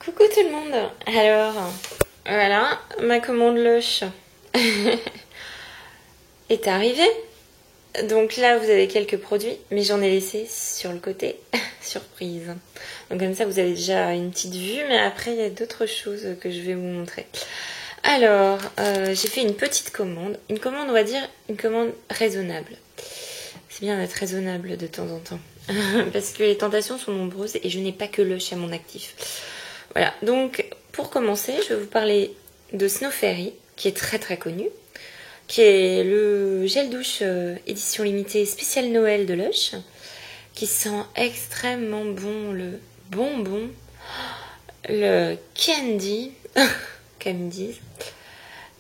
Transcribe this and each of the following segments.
Coucou tout le monde. Alors, voilà, ma commande Lush est arrivée. Donc là, vous avez quelques produits, mais j'en ai laissé sur le côté, surprise. Donc comme ça, vous avez déjà une petite vue, mais après, il y a d'autres choses que je vais vous montrer. Alors, j'ai fait une petite commande. Une commande, on va dire, une commande raisonnable. C'est bien d'être raisonnable de temps en temps. Parce que les tentations sont nombreuses et je n'ai pas que Lush à mon actif. Voilà, donc pour commencer, je vais vous parler de Snow Fairy, qui est très très connu, qui est le gel douche édition limitée spéciale Noël de Lush, qui sent extrêmement bon le bonbon, le candy, comme ils disent,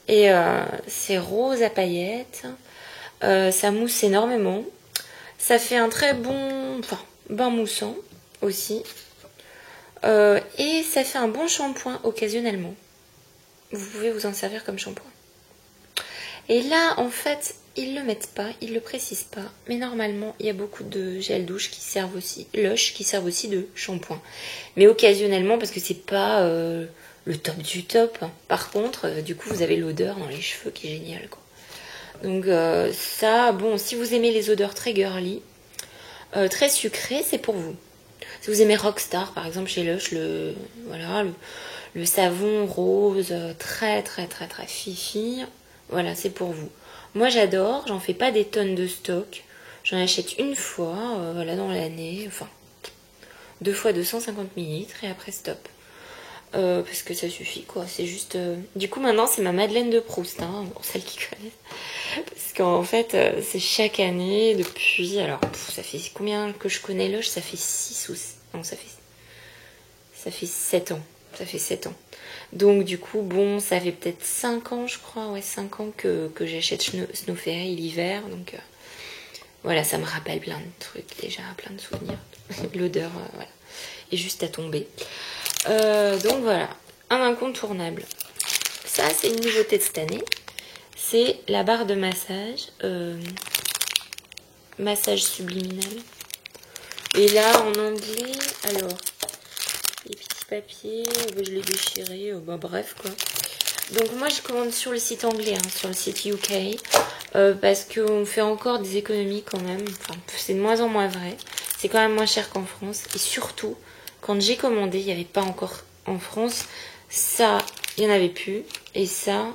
et c'est rose à paillettes, ça mousse énormément, ça fait un très bon, bain moussant aussi. Et ça fait un bon shampoing occasionnellement. Vous pouvez vous en servir comme shampoing. Et là, en fait, ils le mettent pas, ils le précisent pas. Mais normalement, il y a beaucoup de gel douche qui servent aussi, Lush, qui servent aussi de shampoing. Mais occasionnellement, parce que c'est pas le top du top. Par contre, du coup, vous avez l'odeur dans les cheveux qui est géniale, quoi. Donc ça, bon, si vous aimez les odeurs très girly, très sucrées, c'est pour vous. Si vous aimez Rockstar, par exemple, chez Lush, le savon rose très très très très fifi, voilà, c'est pour vous. Moi, j'adore, j'en fais pas des tonnes de stock. J'en achète une fois, voilà, dans l'année, enfin, 2 fois 250 ml et après stop. Parce que ça suffit, quoi. C'est juste... Du coup, maintenant, c'est ma Madeleine de Proust, hein, pour celles qui connaissent. Parce qu'en fait, c'est chaque année, depuis... Alors, ça fait combien que je connais Lush? Ça fait 6 ou... Non, ça fait 7 ans. Ça fait 7 ans. Donc, du coup, bon, ça fait peut-être 5 ans, je crois. Ouais, 5 ans que j'achète Snow Fairy l'hiver. Donc, voilà, ça me rappelle plein de trucs, déjà, plein de souvenirs. L'odeur, voilà, est juste à tomber. Donc voilà, un incontournable. Ça, c'est une nouveauté de cette année. C'est la barre de massage, massage subliminal. Et là, en anglais, alors, les petits papiers, je l'ai déchiré, bref quoi. Donc moi, je commande sur le site anglais, hein, sur le site UK, parce qu'on fait encore des économies quand même. Enfin, c'est de moins en moins vrai. C'est quand même moins cher qu'en France. Et surtout, quand j'ai commandé, il n'y avait pas encore en France. Ça, il n'y en avait plus. Et ça,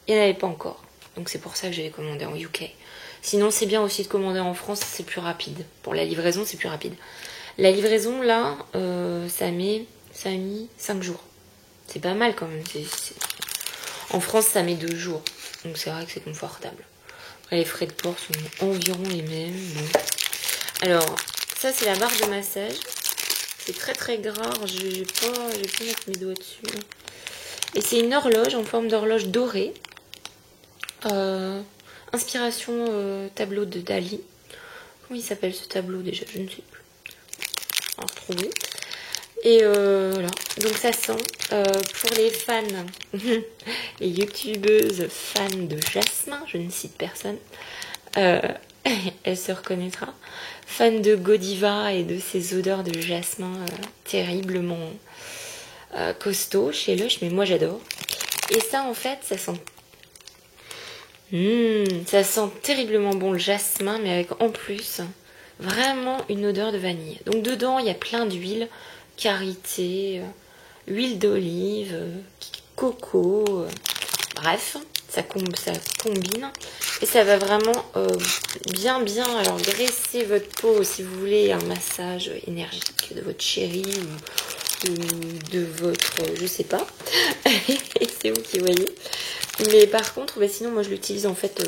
il n'y en avait pas encore. Donc c'est pour ça que j'avais commandé en UK. Sinon, c'est bien aussi de commander en France, c'est plus rapide. Pour la livraison, c'est plus rapide. La livraison, là, ça a mis 5 jours. C'est pas mal quand même. En France, ça met 2 jours. Donc c'est vrai que c'est confortable. Après, les frais de port sont environ les mêmes. Bon. Alors, ça, c'est la barre de massage. C'est très très gras. Je vais pas mettre mes doigts dessus. Et c'est une horloge en forme d'horloge dorée. Inspiration tableau de Dali. Comment il s'appelle ce tableau déjà? Je ne sais plus. On va retrouver. Et voilà. Donc ça sent pour les fans, les youtubeuses fans de Jasmin, je ne cite personne. Elle se reconnaîtra. Fan de Godiva et de ses odeurs de jasmin terriblement costaud chez Lush, mais moi j'adore. Et ça en fait, ça sent terriblement bon le jasmin, mais avec en plus vraiment une odeur de vanille. Donc dedans il y a plein d'huiles, karité, huile d'olive, coco, bref, ça combine. Et ça va vraiment bien, alors graisser votre peau si vous voulez un massage énergique de votre chéri ou de votre, je sais pas. C'est vous qui voyez. Mais par contre, sinon moi je l'utilise en fait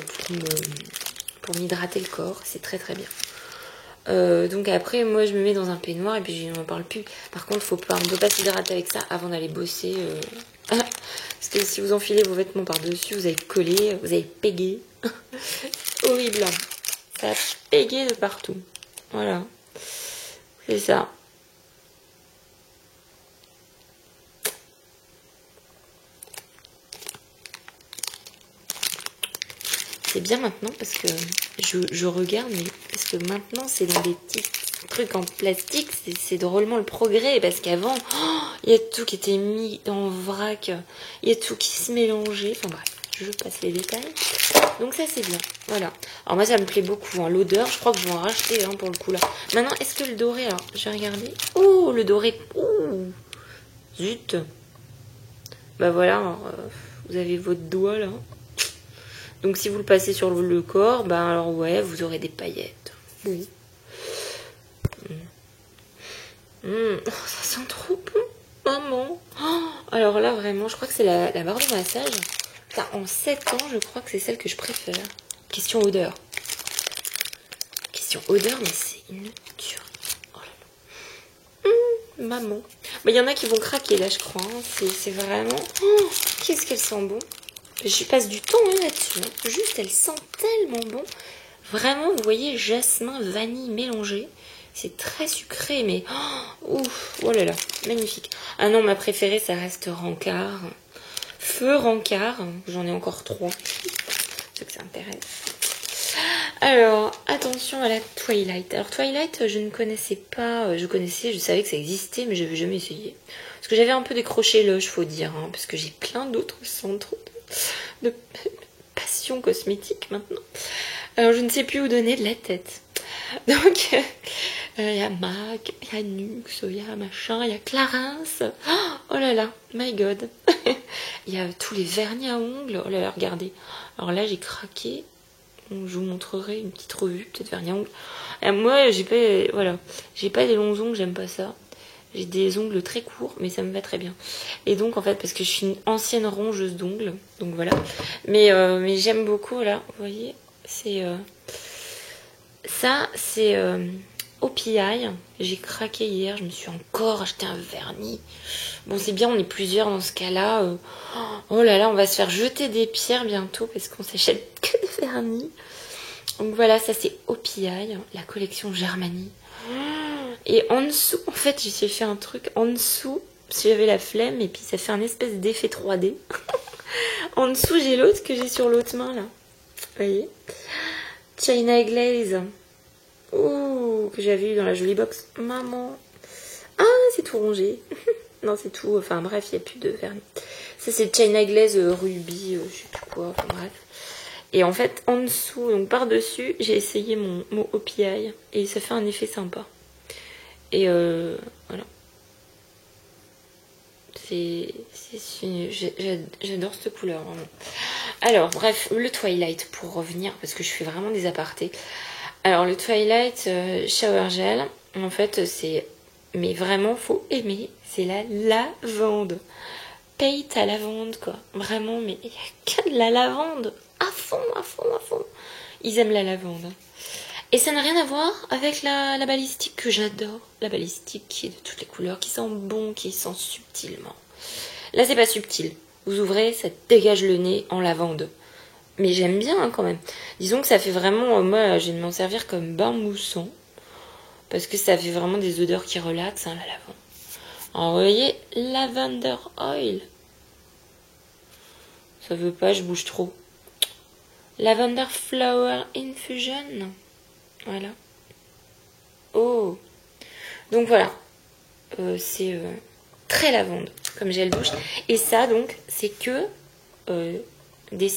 pour m'hydrater le corps. C'est très très bien. Donc après, moi je me mets dans un peignoir et puis je n'en parle plus. Par contre, on ne peut pas s'hydrater avec ça avant d'aller bosser. Parce que si vous enfilez vos vêtements par-dessus, vous allez coller, vous allez péguer. Horrible. Ça va péguer de partout. Voilà. C'est ça. C'est bien maintenant parce que je regarde, mais parce que maintenant c'est dans des petites truc en plastique, c'est drôlement le progrès, parce qu'avant, il y a tout qui était mis en vrac, il y a tout qui se mélangeait, enfin bref, je passe les détails. Donc ça c'est bien, voilà. Alors moi ça me plaît beaucoup, hein. L'odeur, je crois que je vais en racheter pour le coup là. Maintenant, est-ce que le doré, alors je vais regarder. Oh, le doré, ouh, zut. Bah voilà, alors, vous avez votre doigt là. Donc si vous le passez sur le corps, bah alors ouais, vous aurez des paillettes. Oui. Oh, ça sent trop bon, maman. Oh, alors là, vraiment, je crois que c'est la barre de massage. Putain, en 7 ans, je crois que c'est celle que je préfère. Question odeur. Question odeur, mais c'est une tuerie. Oh là là. Maman. Il y en a qui vont craquer là, je crois. Hein. C'est vraiment... Oh, qu'est-ce qu'elle sent bon. Je passe du temps là-dessus. Hein. Juste, elle sent tellement bon. Vraiment, vous voyez, jasmin, vanille mélangé. C'est très sucré, mais... Oh, ouf, oh là là, magnifique. Ah non, ma préférée, ça reste Rancard. Feu Rancard. J'en ai encore 3. Ceux que ça intéresse. Alors, attention à la Twilight. Alors, Twilight, je ne connaissais pas. Je savais que ça existait, mais je n'avais jamais essayé. Parce que j'avais un peu décroché l'œil, faut dire. Hein, parce que j'ai plein d'autres centres de passion cosmétique maintenant. Alors, je ne sais plus où donner de la tête. Donc, il y a MAC, il y a Nux, il y a machin, il y a Clarins. Oh là là, my god. Il y a tous les vernis à ongles. Oh là là, regardez. Alors là, j'ai craqué. Donc, je vous montrerai une petite revue, peut-être vernis à ongles. Et moi, j'ai pas des longs ongles, j'aime pas ça. J'ai des ongles très courts, mais ça me va très bien. Et donc, en fait, parce que je suis une ancienne rongeuse d'ongles, donc voilà. Mais j'aime beaucoup, là, vous voyez, c'est... Ça, c'est OPI. J'ai craqué hier. Je me suis encore acheté un vernis. Bon, c'est bien, on est plusieurs dans ce cas-là. Oh là là, on va se faire jeter des pierres bientôt parce qu'on s'achète que des vernis. Donc voilà, ça c'est OPI, la collection Germanie. Et en dessous, en fait, j'ai fait un truc en dessous. Parce que j'avais la flemme et puis ça fait un espèce d'effet 3D. En dessous, j'ai l'autre que j'ai sur l'autre main là. Vous voyez ? China Glaze. Ouh, que j'avais eu dans la jolie box. Maman. Ah, c'est tout rongé. Non, c'est tout. Enfin, bref, il n'y a plus de vernis. Ça, c'est China Glaze Ruby, je sais plus quoi. Enfin, bref. Et en fait, en dessous, donc par-dessus, j'ai essayé mon OPI. Et ça fait un effet sympa. Et voilà. J'adore cette couleur, vraiment. Alors, bref, le Twilight, pour revenir, parce que je fais vraiment des apartés. Alors, le Twilight Shower Gel, en fait, c'est... Mais vraiment, faut aimer. C'est la lavande. Paye ta lavande, quoi. Vraiment, mais il n'y a que de la lavande. À fond, à fond, à fond. Ils aiment la lavande. Et ça n'a rien à voir avec la balistique que j'adore. La balistique qui est de toutes les couleurs, qui sent bon, qui sent subtilement. Là, c'est pas subtil. Vous ouvrez, ça dégage le nez en lavande. Mais j'aime bien quand même. Disons que ça fait vraiment... moi, je vais m'en servir comme bain moussant. Parce que ça fait vraiment des odeurs qui relaxent, la lavande. Alors, vous voyez, Lavender Oil. Ça veut pas, je bouge trop. Lavender Flower Infusion. Voilà. Oh. Donc voilà. C'est très lavande comme gel douche. Et ça, donc, c'est que des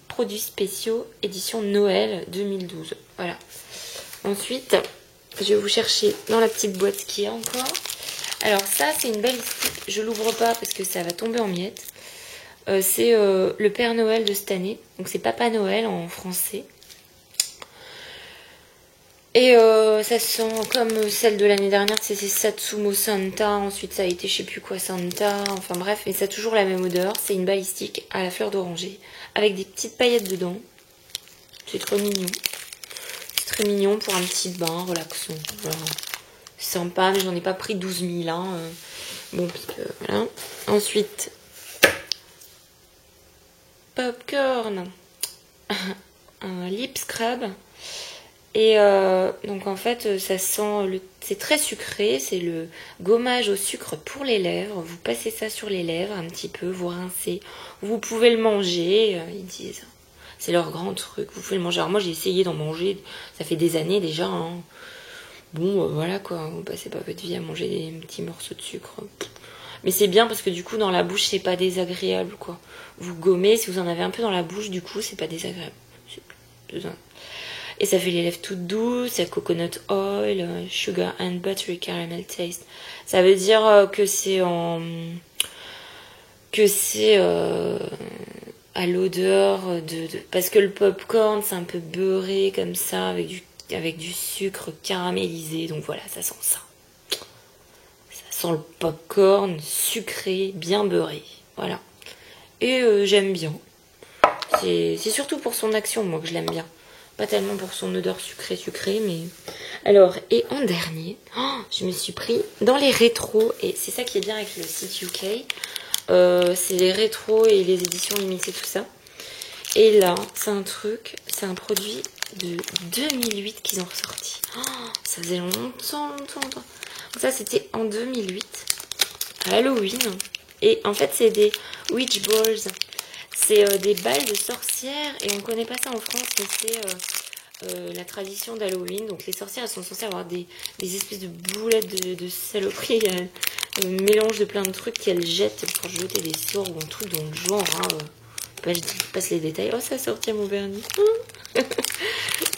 produits spéciaux édition Noël 2012. Voilà. Ensuite, je vais vous chercher dans la petite boîte qui est encore. Alors ça, c'est une belle stick. Je l'ouvre pas parce que ça va tomber en miettes. C'est le Père Noël de cette année. Donc c'est Papa Noël en français. Et ça sent comme celle de l'année dernière, c'est Satsumo Santa, ensuite ça a été je sais plus quoi Santa, enfin bref, mais ça a toujours la même odeur. C'est une balistique à la fleur d'oranger, avec des petites paillettes dedans. C'est trop mignon. C'est très mignon pour un petit bain, relaxant. Voilà. Sympa, mais j'en ai pas pris 12 000. Hein. Bon, parce que voilà. Ensuite, Popcorn, un lip scrub. Et donc en fait, ça sent, c'est très sucré, c'est le gommage au sucre pour les lèvres. Vous passez ça sur les lèvres un petit peu, vous rincez. Vous pouvez le manger, ils disent. C'est leur grand truc, vous pouvez le manger. Alors moi j'ai essayé d'en manger, ça fait des années déjà. Hein. Bon, voilà quoi, vous passez pas votre vie à manger des petits morceaux de sucre. Mais c'est bien parce que du coup, dans la bouche, c'est pas désagréable quoi. Vous gommez, si vous en avez un peu dans la bouche, du coup, c'est pas désagréable. Et ça fait les lèvres toutes douces, il y a coconut oil, sugar and buttery caramel taste. Ça veut dire que c'est en... que c'est à l'odeur parce que le popcorn c'est un peu beurré comme ça avec du sucre caramélisé, donc voilà, ça sent ça. Ça sent le popcorn sucré, bien beurré, voilà. Et j'aime bien. C'est surtout pour son action, moi, que je l'aime bien. Pas tellement pour son odeur sucrée, mais... Alors, et en dernier, je me suis pris dans les rétros, et c'est ça qui est bien avec le site UK. C'est les rétros et les éditions limitées, tout ça. Et là, c'est un produit de 2008 qu'ils ont ressorti. Ça faisait longtemps. Donc ça, c'était en 2008, à Halloween. Et en fait, c'est des witch balls. C'est des balles de sorcières. Et on connaît pas ça en France, mais c'est la tradition d'Halloween. Donc les sorcières, elles sont censées avoir des espèces de boulettes de saloperies. Un mélange de plein de trucs qu'elles jettent pour jeter des sorts ou un truc dans le genre. Je passe les détails. Oh, ça sortit à mon vernis.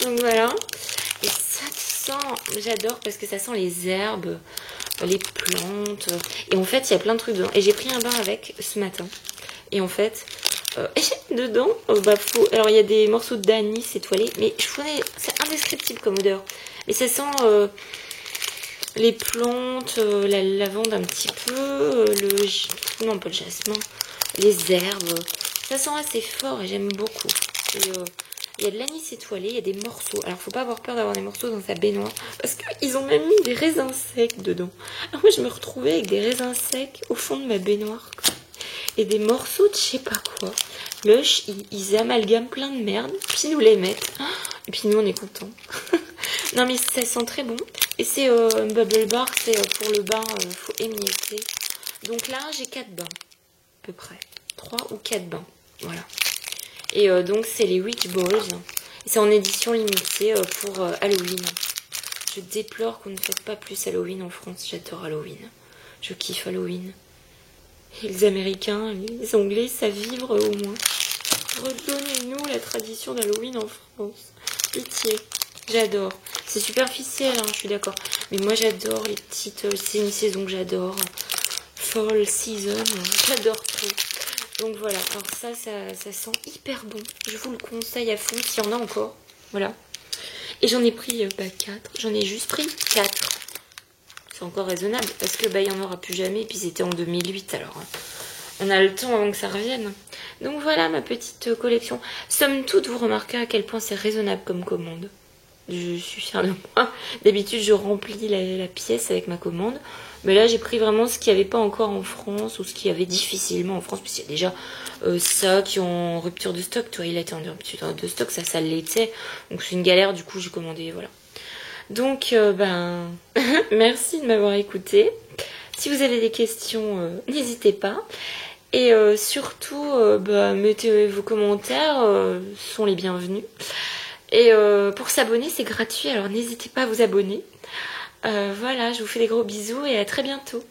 Donc voilà. Et ça sent... J'adore parce que ça sent les herbes, les plantes. Et en fait, il y a plein de trucs dedans. Et j'ai pris un bain avec ce matin. Et en fait, dedans, alors il y a des morceaux d'anis étoilés. Mais je connais, c'est indescriptible comme odeur. Mais ça sent les plantes, la lavande un petit peu, non pas le jasmin, les herbes. Ça sent assez fort et j'aime beaucoup. Il y a de l'anis étoilé, il y a des morceaux. Alors faut pas avoir peur d'avoir des morceaux dans sa baignoire parce qu'ils ont même mis des raisins secs dedans. Alors moi je me retrouvais avec des raisins secs au fond de ma baignoire quoi. Et des morceaux de je sais pas quoi. Lush, ils amalgament plein de merde, puis nous les mettent. Et puis nous on est contents. Non mais ça sent très bon. Et c'est Bubble Bar, c'est pour le bain, faut émietter. Donc là j'ai 4 bains, à peu près. 3 ou 4 bains, voilà. Et donc c'est les Witch Balls. C'est en édition limitée pour Halloween. Je déplore qu'on ne fasse pas plus Halloween en France. J'adore Halloween. Je kiffe Halloween. Et les Américains, les Anglais savent vivre au moins. Redonnez-nous la tradition d'Halloween en France. Pitié. J'adore. C'est superficiel, hein, je suis d'accord. Mais moi j'adore les petites... c'est une saison que j'adore. Fall season. J'adore tout. Donc voilà, alors ça sent hyper bon. Je vous le conseille à fond s'il y en a encore. Voilà. Et j'en ai pris 4. J'en ai juste pris 4. C'est encore raisonnable parce que il y en aura plus jamais. Et puis c'était en 2008 alors. On a le temps avant que ça revienne. Donc voilà ma petite collection. Somme toute, vous remarquez à quel point c'est raisonnable comme commande. Je suis fière de moi. D'habitude, je remplis la pièce avec ma commande. Mais là, j'ai pris vraiment ce qu'il n'y avait pas encore en France ou ce qu'il y avait difficilement en France. Parce qu'il y a déjà ça qui est en rupture de stock. Twilight est en rupture de stock, ça l'était. Donc c'est une galère, du coup, j'ai commandé, voilà. Donc, merci de m'avoir écouté. Si vous avez des questions, n'hésitez pas. Et surtout, mettez vos commentaires, sont les bienvenus. Et pour s'abonner, c'est gratuit, alors n'hésitez pas à vous abonner. Voilà, je vous fais des gros bisous et à très bientôt.